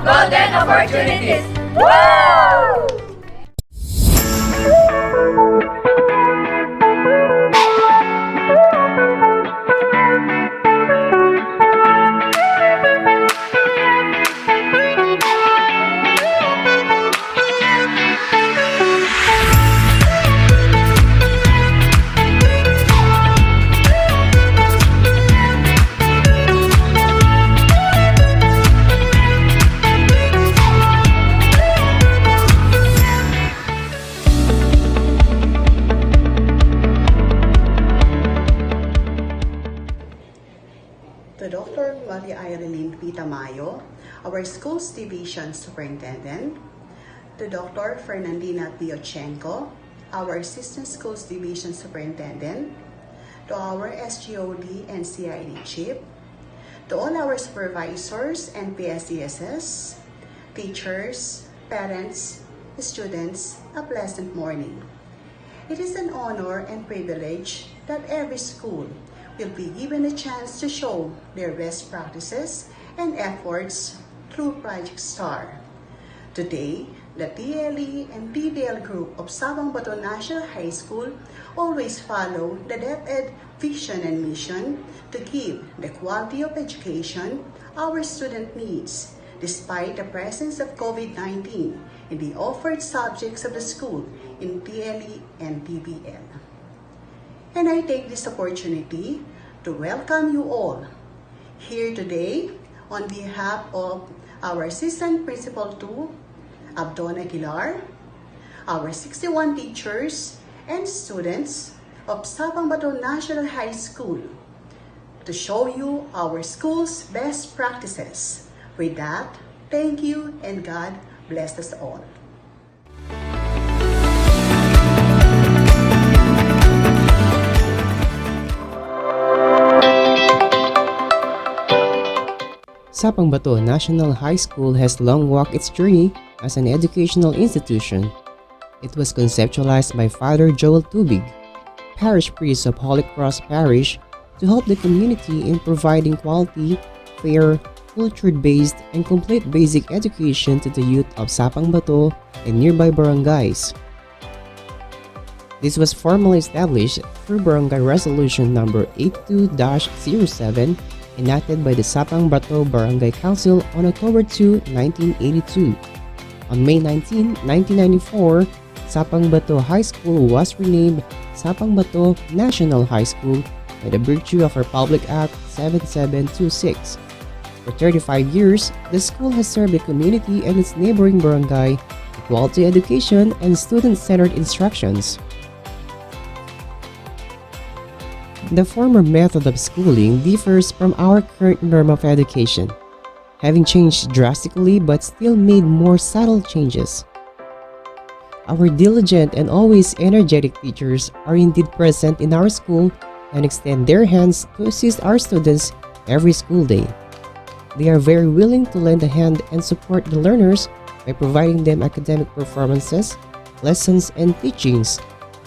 golden opportunities. Woo! To Dr. Marie-Irene P. Tamayo, our Schools Division Superintendent, to Dr. Fernandina Piochenko, our Assistant Schools Division Superintendent, to our SGOD and CID Chief, to all our supervisors and PSCSS, teachers, parents, students, a pleasant morning. It is an honor and privilege that every school will be given a chance to show their best practices and efforts through Project STAR. Today, the TLE and TDL group of Sapang Bato National High School always follow the DepEd vision and mission to give the quality of education our student needs, despite the presence of COVID-19 in the offered subjects of the school in TLE and TBL. And I take this opportunity to welcome you all here today on behalf of our Assistant Principal 2, Abdon Aguilar, our 61 teachers and students of Sapang Bato National High School to show you our school's best practices. With that, thank you and God bless us all. Sapang Bato National High School has long walked its journey as an educational institution. It was conceptualized by Father Joel Tubig, parish priest of Holy Cross Parish, to help the community in providing quality, fair, culture-based, and complete basic education to the youth of Sapang Bato and nearby barangays. This was formally established through Barangay Resolution number 82-07 enacted by the Sapang Bato Barangay Council on October 2, 1982. On May 19, 1994, Sapang Bato High School was renamed Sapang Bato National High School by the virtue of Republic Act 7726. For 35 years, the school has served the community and its neighboring barangay with quality education and student-centered instructions. The former method of schooling differs from our current norm of education, having changed drastically but still made more subtle changes. Our diligent and always energetic teachers are indeed present in our school and extend their hands to assist our students every school day. They are very willing to lend a hand and support the learners by providing them academic performances, lessons, and teachings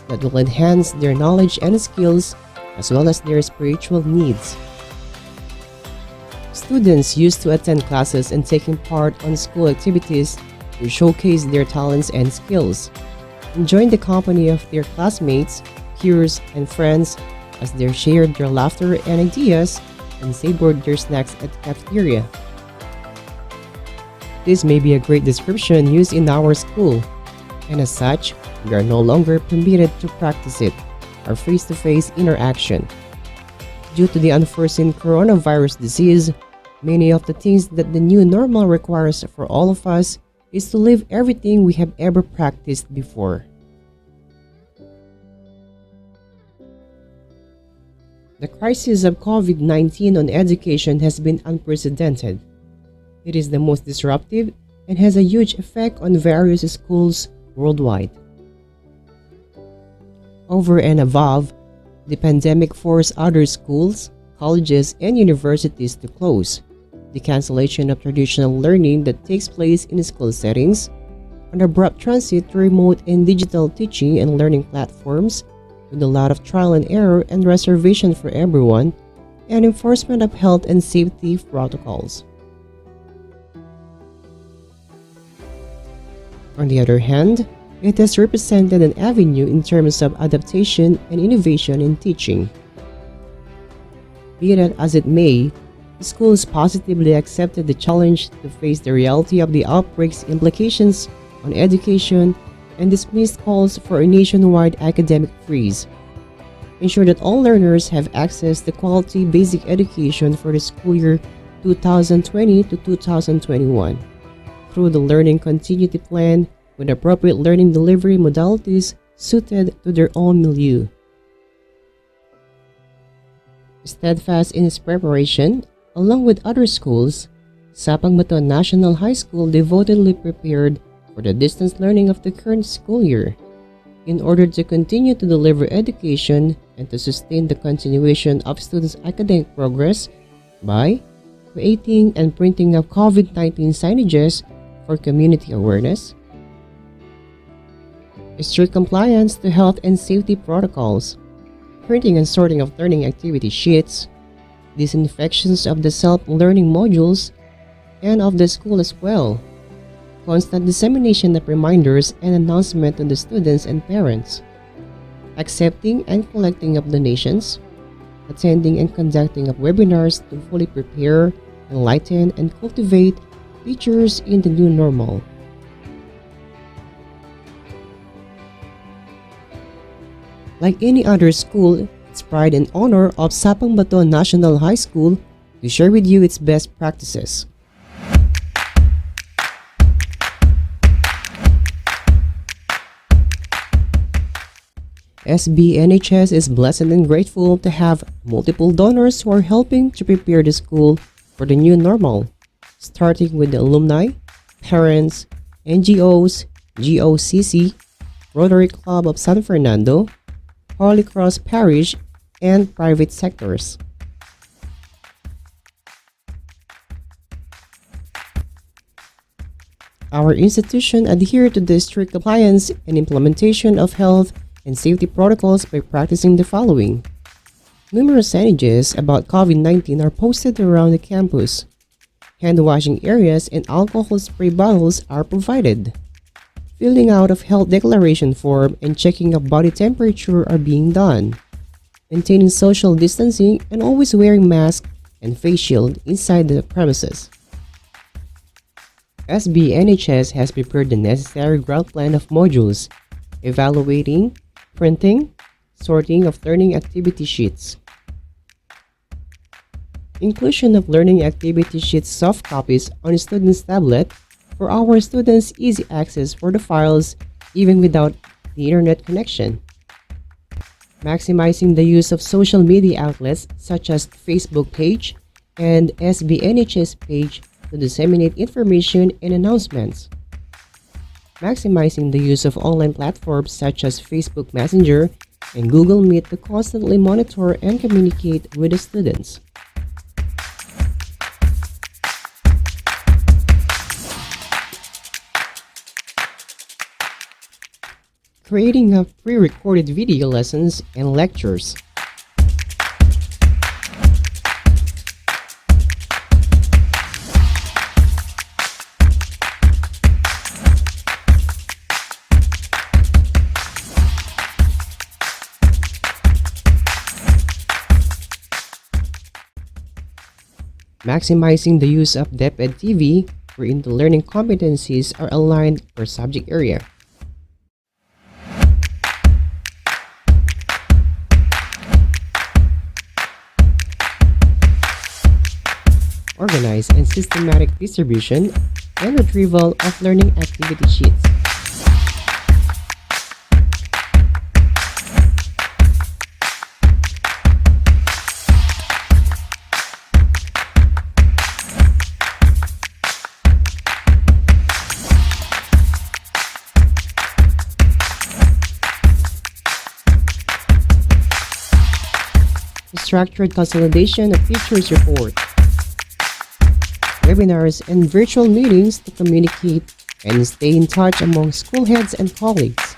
that will enhance their knowledge and skills as well as their spiritual needs. Students used to attend classes and taking part on school activities to showcase their talents and skills, enjoying the company of their classmates, peers, and friends as they shared their laughter and ideas and savored their snacks at the cafeteria. This may be a great description used in our school, and as such, we are no longer permitted to practice it, our face-to-face interaction. Due to the unforeseen coronavirus disease, many of the things that the new normal requires for all of us is to leave everything we have ever practiced before. The crisis of COVID-19 on education has been unprecedented. It is the most disruptive and has a huge effect on various schools worldwide. Over and above, the pandemic forced other schools, colleges, and universities to close, the cancellation of traditional learning that takes place in school settings, an abrupt transit to remote and digital teaching and learning platforms, with a lot of trial and error and reservation for everyone, and enforcement of health and safety protocols. On the other hand, it has represented an avenue in terms of adaptation and innovation in teaching. Be that as it may, the schools positively accepted the challenge to face the reality of the outbreak's implications on education and dismissed calls for a nationwide academic freeze. Ensure that all learners have access to quality basic education for the school year 2020 to 2021 through the Learning Continuity Plan with appropriate learning delivery modalities suited to their own milieu. Steadfast in its preparation, along with other schools, Sapang Bato National High School devotedly prepared for the distance learning of the current school year in order to continue to deliver education and to sustain the continuation of students' academic progress by creating and printing of COVID-19 signages for community awareness, strict compliance to health and safety protocols, printing and sorting of learning activity sheets, disinfections of the self-learning modules and of the school as well, constant dissemination of reminders and announcement to the students and parents, accepting and collecting of donations, attending and conducting of webinars to fully prepare, enlighten, and cultivate teachers in the new normal. Like any other school, it's pride and honor of Sapang Bato National High School to share with you its best practices. SBNHS is blessed and grateful to have multiple donors who are helping to prepare the school for the new normal, starting with the alumni, parents, NGOs, GOCC, Rotary Club of San Fernando, Holy Cross Parish, and private sectors. Our institution adhered to the strict compliance and implementation of health and safety protocols by practicing the following. Numerous signages about COVID-19 are posted around the campus. Hand washing areas and alcohol spray bottles are provided. Filling out of health declaration form and checking of body temperature are being done. Maintaining social distancing and always wearing mask and face shield inside the premises. SBNHS has prepared the necessary ground plan of modules, evaluating, printing, sorting of learning activity sheets. Inclusion of learning activity sheets soft copies on students' tablet for our students' easy access for the files even without the internet connection. Maximizing the use of social media outlets such as Facebook page and SBNHS page to disseminate information and announcements. Maximizing the use of online platforms such as Facebook Messenger and Google Meet to constantly monitor and communicate with the students. Creating of pre-recorded video lessons and lectures. Maximizing the use of DepEd TV, wherein the learning competencies are aligned per subject area. Organized and systematic distribution and retrieval of learning activity sheets. Structured consolidation of teachers' report. Webinars and virtual meetings to communicate and stay in touch among school heads and colleagues.